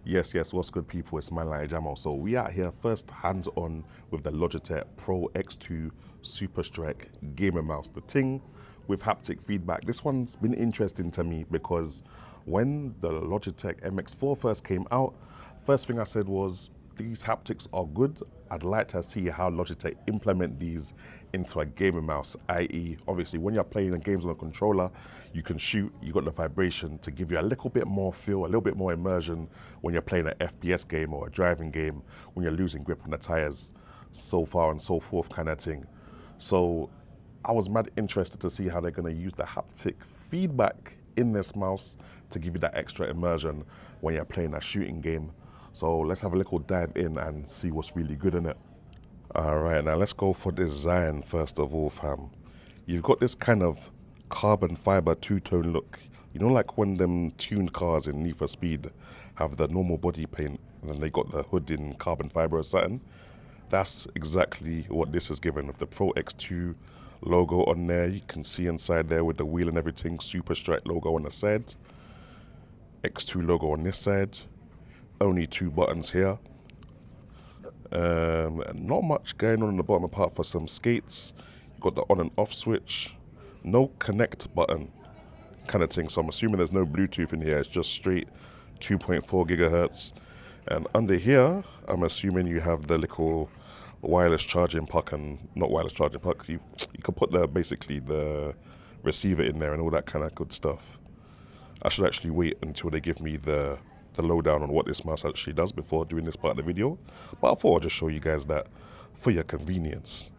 Yes, what's good, people? It's man like Jamo. So we out here first hands-on with the Logitech Pro X2 SuperStrike gaming mouse. The thing with haptic feedback, this one's been interesting to me because when the Logitech MX4 first came out, first thing I said was, these haptics are good. I'd like to see how Logitech implement these into a gaming mouse, i.e. obviously when you're playing the games on a controller, you can shoot, you got the vibration to give you a little bit more feel, a little bit more immersion when you're playing an FPS game or a driving game, when you're losing grip on the tires, so far and so forth kind of thing. So I was mad interested to see how they're going to use the haptic feedback in this mouse to give you that extra immersion when you're playing a shooting game. So let's have a little dive in and see what's really good in it. All right, now let's go for design first of all, fam. You've got this kind of carbon fiber two-tone look. You know, like when them tuned cars in Need for Speed have the normal body paint and then they got the hood in carbon fiber or something? That's exactly what this is given with the Pro X2 logo on there. You can see inside there with the wheel and everything, Super Strike logo on the side, X2 logo on this side. Only two buttons here. Not much going on the bottom apart for some skates. You got the on and off switch. No connect button kind of thing. So I'm assuming there's no Bluetooth in here. It's just straight 2.4 gigahertz. And under here, I'm assuming you have the little wireless charging puck and not wireless charging puck. You can put basically the receiver in there and all that kind of good stuff. I should actually wait until they give me the lowdown on what this mouse actually does before doing this part of the video. But I thought I'd just show you guys that for your convenience.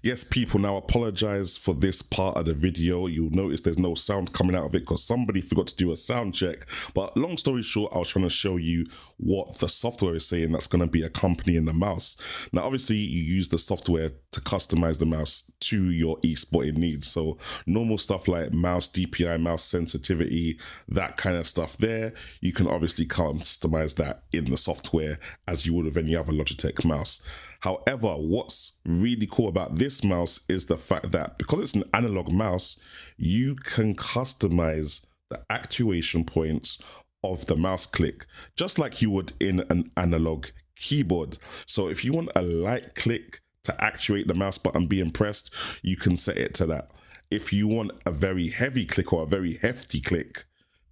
Yes, people, now apologize for this part of the video. You'll notice there's no sound coming out of it because somebody forgot to do a sound check. But long story short, I was trying to show you what the software is saying that's going to be accompanying the mouse. Now, obviously, you use the software to customize the mouse to your esporting needs. So normal stuff like mouse DPI, mouse sensitivity, that kind of stuff there, you can obviously customize that in the software as you would with any other Logitech mouse. However, what's really cool about this mouse is the fact that because it's an analog mouse, you can customize the actuation points of the mouse click, just like you would in an analog keyboard. So if you want a light click to actuate the mouse button being pressed, you can set it to that. If you want a very heavy click or a very hefty click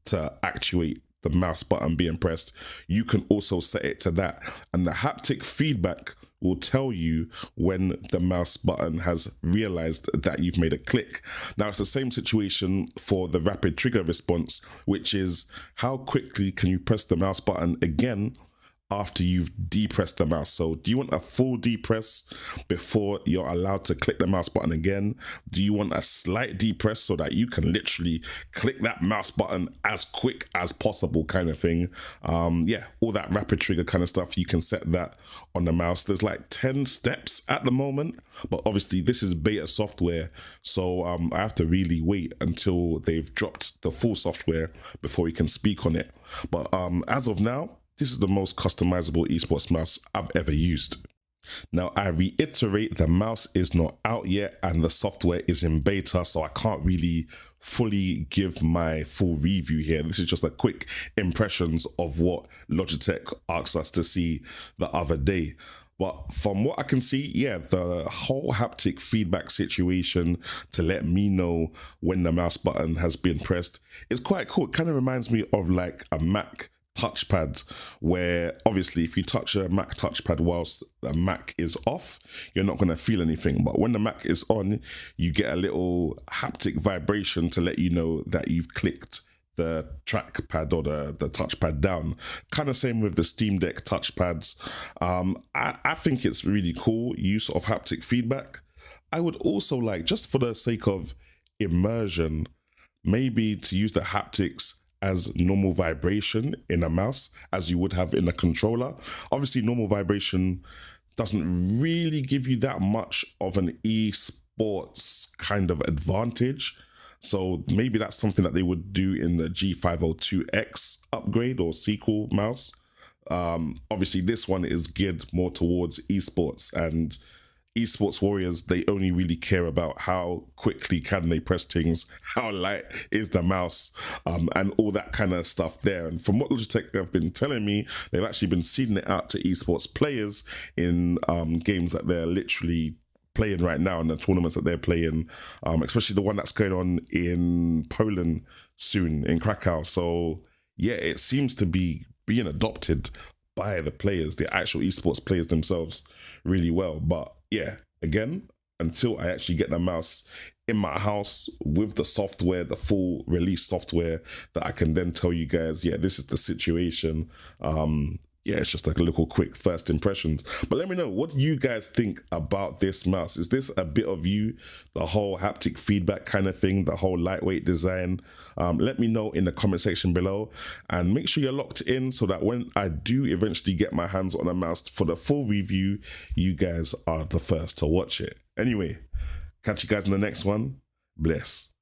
to actuate the mouse button being pressed, you can also set it to that. And the haptic feedback will tell you when the mouse button has realized that you've made a click. Now, it's the same situation for the rapid trigger response, which is how quickly can you press the mouse button again after you've depressed the mouse. So do you want a full depress before you're allowed to click the mouse button again? Do you want a slight depress so that you can literally click that mouse button as quick as possible kind of thing? Yeah, all that rapid trigger kind of stuff, you can set that on the mouse. There's like 10 steps at the moment, but obviously this is beta software, so I have to really wait until they've dropped the full software before we can speak on it. But as of now, this is the most customizable esports mouse I've ever used. Now, I reiterate, the mouse is not out yet and the software is in beta, so I can't really fully give my full review here. This is just a quick impressions of what Logitech asked us to see the other day. But from what I can see, yeah, the whole haptic feedback situation to let me know when the mouse button has been pressed is quite cool. It kind of reminds me of like a Mac touchpad, where obviously if you touch a Mac touchpad whilst the Mac is off, you're not going to feel anything, but when the Mac is on, you get a little haptic vibration to let you know that you've clicked the trackpad or the touchpad down. Kind of same with the Steam Deck touchpads. I think it's really cool use of haptic feedback. I would also like, just for the sake of immersion, maybe to use the haptics as normal vibration in a mouse as you would have in a controller. Obviously, normal vibration doesn't really give you that much of an esports kind of advantage. So maybe that's something that they would do in the G502X upgrade or sequel mouse. Obviously, this one is geared more towards esports, and esports warriors, they only really care about how quickly can they press things, how light is the mouse, and all that kind of stuff there. And from what Logitech have been telling me, they've actually been seeding it out to esports players in games that they're literally playing right now, and the tournaments that they're playing, especially the one that's going on in Poland soon, in Krakow. So yeah, it seems to be being adopted by the players, the actual esports players themselves, really well. But yeah, again, until I actually get the mouse in my house with the software, the full release software, that I can then tell you guys, yeah, this is the situation. Yeah, it's just like a little quick first impressions. But let me know, what do you guys think about this mouse? Is this a bit of you, the whole haptic feedback kind of thing, the whole lightweight design? Let me know in the comment section below, and make sure you're locked in so that when I do eventually get my hands on a mouse for the full review, you guys are the first to watch it. Anyway, catch you guys in the next one. Bless.